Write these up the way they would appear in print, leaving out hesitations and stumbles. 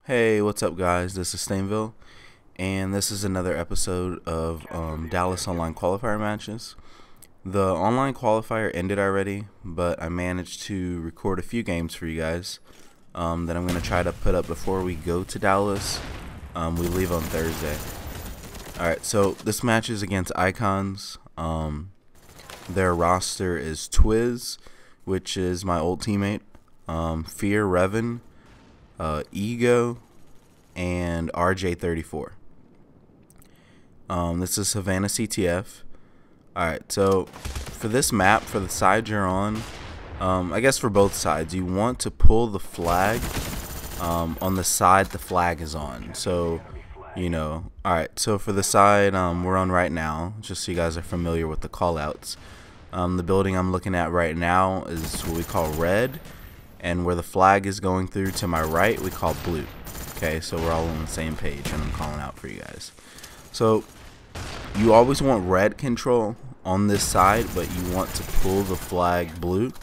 Hey, what's up guys? This is StainV, and this is another episode of Dallas online qualifier matches. The online qualifier ended already, but I managed to record a few games for you guys that I'm going to try to put up before we go to Dallas. We leave on Thursday. Alright, so this match is against Icons. Their roster is Twiz, which is my old teammate, Fear Revan, Ego, and RJ34. This is Havana CTF. Alright, so for this map, for the side you're on, I guess for both sides, you want to pull the flag on the side the flag is on. So, you know, alright, so for the side we're on right now, just so you guys are familiar with the callouts. The building I'm looking at right now is what we call red, and where the flag is going through to my right we call blue. Okay, so we're all on the same page and I'm calling out for you guys. So you always want red control on this side, but you want to pull the flag blue.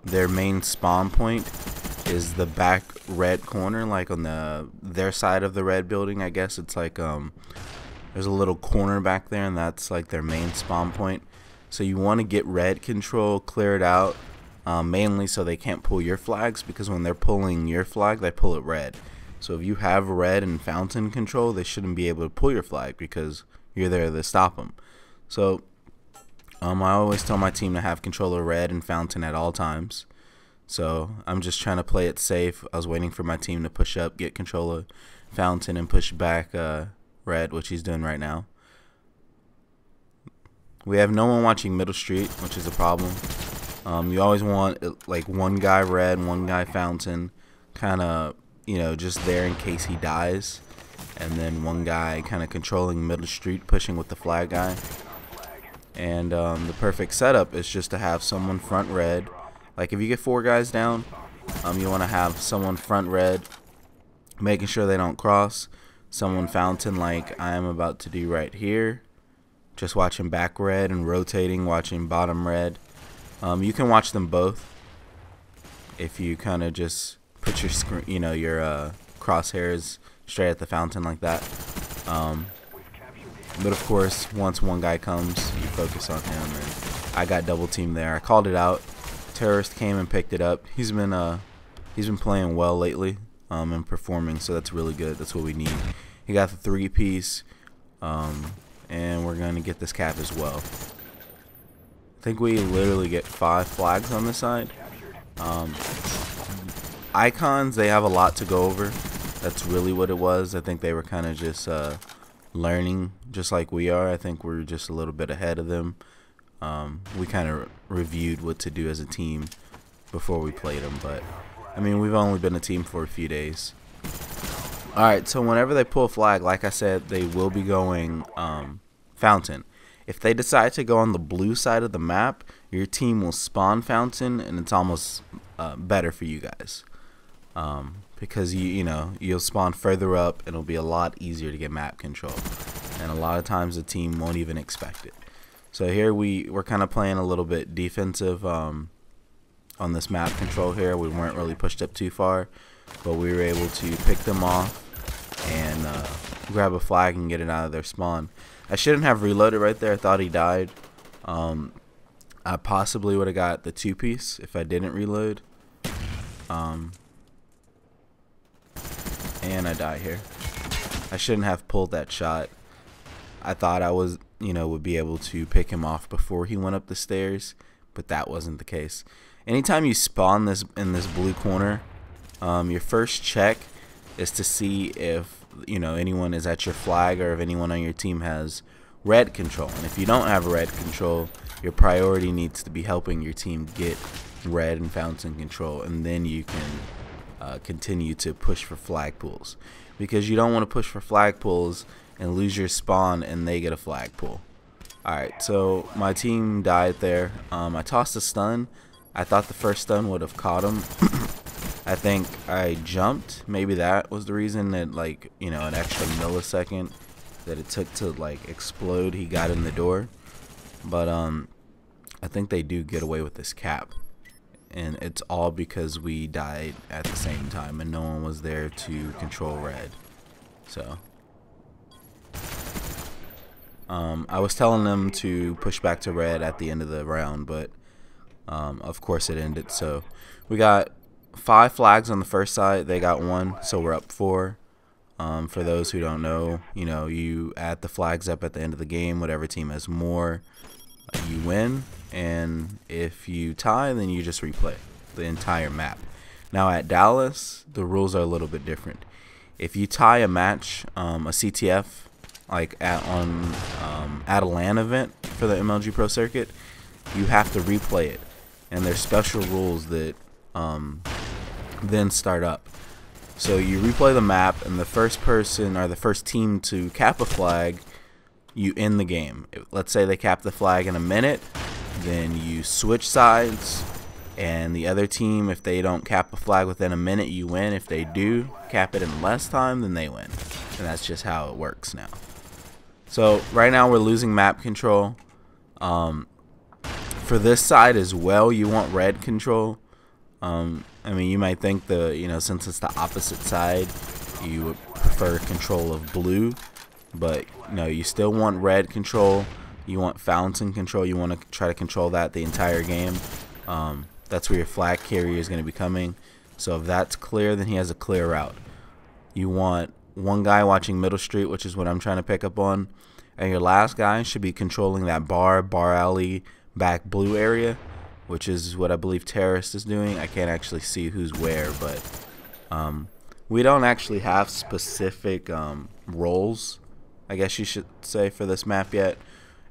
Their main spawn point is the back red corner, like on their side of the red building. I guess it's like there's a little corner back there, and that's like their main spawn point. So you want to get red control, clear it out, mainly so they can't pull your flags, because when they're pulling your flag they pull it red. So if you have red and fountain control, they shouldn't be able to pull your flag because you're there to stop them. So I always tell my team to have control of red and fountain at all times. So I'm just trying to play it safe. I was waiting for my team to push up, get control of fountain, and push back red, which he's doing right now. We have no one watching middle street, which is a problem. You always want like one guy red, one guy fountain, kind of, you know, just there in case he dies, and then one guy kind of controlling middle street, pushing with the flag guy. And the perfect setup is just to have someone front red. Like if you get 4 guys down, you want to have someone front red, making sure they don't cross. Someone fountain, like I am about to do right here, just watching back red and rotating, watching bottom red. You can watch them both if you kind of just put your screen, you know, your crosshairs straight at the fountain like that. But of course, once one guy comes, you focus on him. And I got double teamed there. I called it out. Terrorist came and picked it up. He's been playing well lately and performing, so that's really good. That's what we need. He got the 3-piece, and we're gonna get this cap as well. I think we literally get 5 flags on this side. Icons, they have a lot to go over. That's really what it was. I think they were kind of just learning, just like we are. I think we're just a little bit ahead of them. We kind of reviewed what to do as a team before we played them, but I mean, we've only been a team for a few days. Alright, so whenever they pull a flag, like I said, they will be going fountain. If they decide to go on the blue side of the map, your team will spawn fountain, and it's almost better for you guys. Because you'll spawn further up, and it'll be a lot easier to get map control. And a lot of times the team won't even expect it. So here we're kind of playing a little bit defensive on this map control here. We weren't really pushed up too far, but we were able to pick them off and grab a flag and get it out of their spawn. I shouldn't have reloaded right there. I thought he died. I possibly would have got the 2-piece if I didn't reload. And I die here. I shouldn't have pulled that shot. I thought I was, would be able to pick him off before he went up the stairs, but that wasn't the case. Anytime you spawn in this blue corner, your first check is to see if anyone is at your flag, or if anyone on your team has red control. And if you don't have red control, your priority needs to be helping your team get red and fountain control, and then you can continue to push for flag pulls, because you don't want to push for flag pulls and lose your spawn and they get a flag pull. Alright, so my team died there. I tossed a stun. I thought the first stun would have caught him. I think I jumped. Maybe that was the reason that, like, an extra millisecond that it took to like explode, he got in the door. But I think they do get away with this cap. and it's all because we died at the same time and no one was there to control red. So I was telling them to push back to red at the end of the round, but of course it ended. So we got 5 flags on the first side, they got 1, so we're up 4. For those who don't know, you add the flags up at the end of the game. Whatever team has more, you win, and if you tie, then you just replay the entire map. Now at Dallas, the rules are a little bit different. If you tie a match, a CTF, like at a LAN event for the MLG Pro Circuit, you have to replay it, and there's special rules that then start up. So you replay the map, and the first person or the first team to cap a flag, you end the game. Let's say they cap the flag in a minute, then you switch sides, and the other team, if they don't cap a flag within a minute, you win. If they do cap it in less time, then they win. And that's just how it works now. So right now we're losing map control. For this side as well, you want red control. I mean, you might think since it's the opposite side, you would prefer control of blue, but no, you still want red control. You want fountain control. You want to try to control that the entire game. That's where your flag carrier is going to be coming. So if that's clear, then he has a clear route. You want one guy watching middle street, which is what I'm trying to pick up on, and your last guy should be controlling that bar alley, back blue area, which is what I believe Terrorist is doing. I can't actually see who's where, but we don't actually have specific roles, I guess you should say, for this map yet.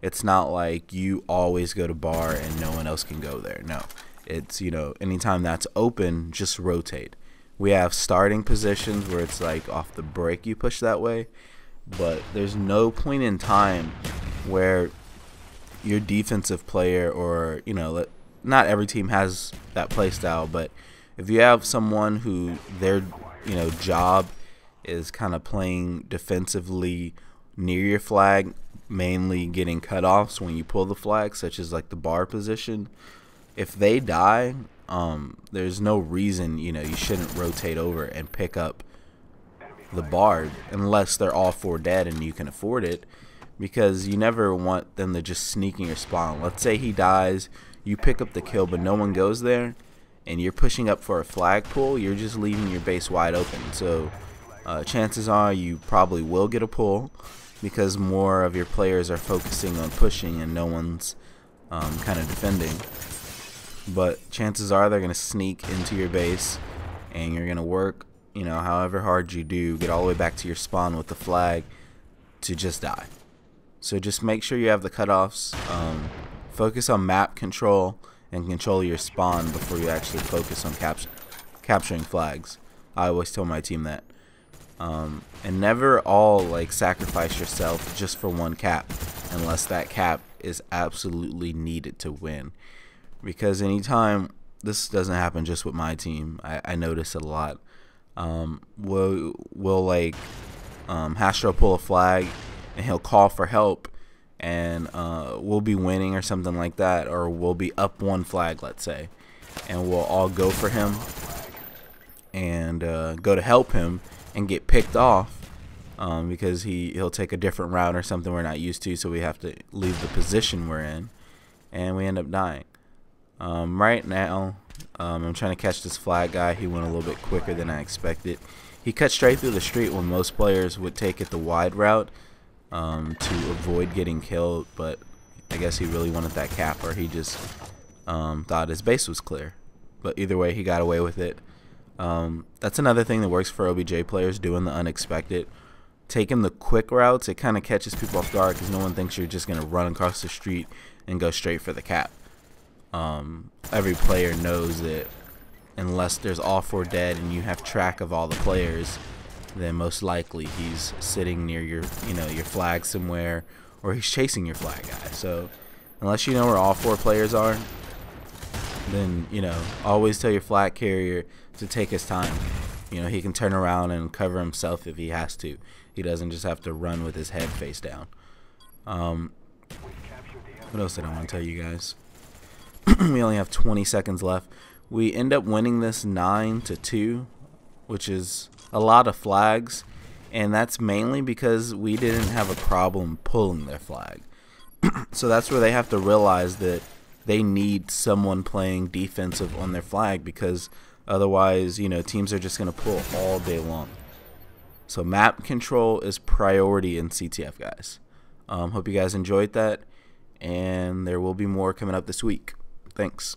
It's not like you always go to bar and no one else can go there. No, it's, anytime that's open, just rotate. We have starting positions where it's like off the break you push that way, but there's no point in time where your defensive player, or not every team has that play style, but if you have someone who their job is kind of playing defensively near your flag, mainly getting cutoffs when you pull the flag, such as like the bar position, if they die, there's no reason you shouldn't rotate over and pick up the bar unless they're all 4 dead and you can afford it, because you never want them to just sneak in your spawn. Let's say he dies, you pick up the kill, but no one goes there, and you're pushing up for a flag pull, you're just leaving your base wide open. So chances are you probably will get a pull, because more of your players are focusing on pushing and no one's kind of defending. But chances are they're going to sneak into your base, and you're going to work, however hard you do, get all the way back to your spawn with the flag to just die. So just make sure you have the cutoffs. Focus on map control and control your spawn before you actually focus on capturing flags. I always tell my team that. And never all sacrifice yourself just for one cap, unless that cap is absolutely needed to win. Because anytime, this doesn't happen just with my team, I notice it a lot. We'll Hastro pull a flag and he'll call for help, and we'll be winning or something like that, or we'll be up 1 flag, let's say, and we'll all go for him and go to help him and get picked off because he'll take a different route or something we're not used to, so we have to leave the position we're in, and we end up dying. Right now I'm trying to catch this flag guy. He went a little bit quicker than I expected. He cut straight through the street when most players would take it the wide route to avoid getting killed, but I guess he really wanted that cap, or he just thought his base was clear. But either way, he got away with it. That's another thing that works for OBJ players, doing the unexpected. Taking the quick routes, it kind of catches people off guard because no one thinks you're just going to run across the street and go straight for the cap. Every player knows that unless there's all 4 dead and you have track of all the players, then most likely he's sitting near your your flag somewhere, or he's chasing your flag guy. So unless you know where all 4 players are, then always tell your flag carrier to take his time. He can turn around and cover himself if he has to. He doesn't just have to run with his head face down. What else did I want to tell you guys? We only have 20 seconds left. We end up winning this 9-2, which is a lot of flags, and that's mainly because we didn't have a problem pulling their flag. So that's where they have to realize that they need someone playing defensive on their flag, because otherwise, you know, teams are just going to pull all day long. So map control is priority in CTF, guys. Hope you guys enjoyed that, and there will be more coming up this week. Thanks.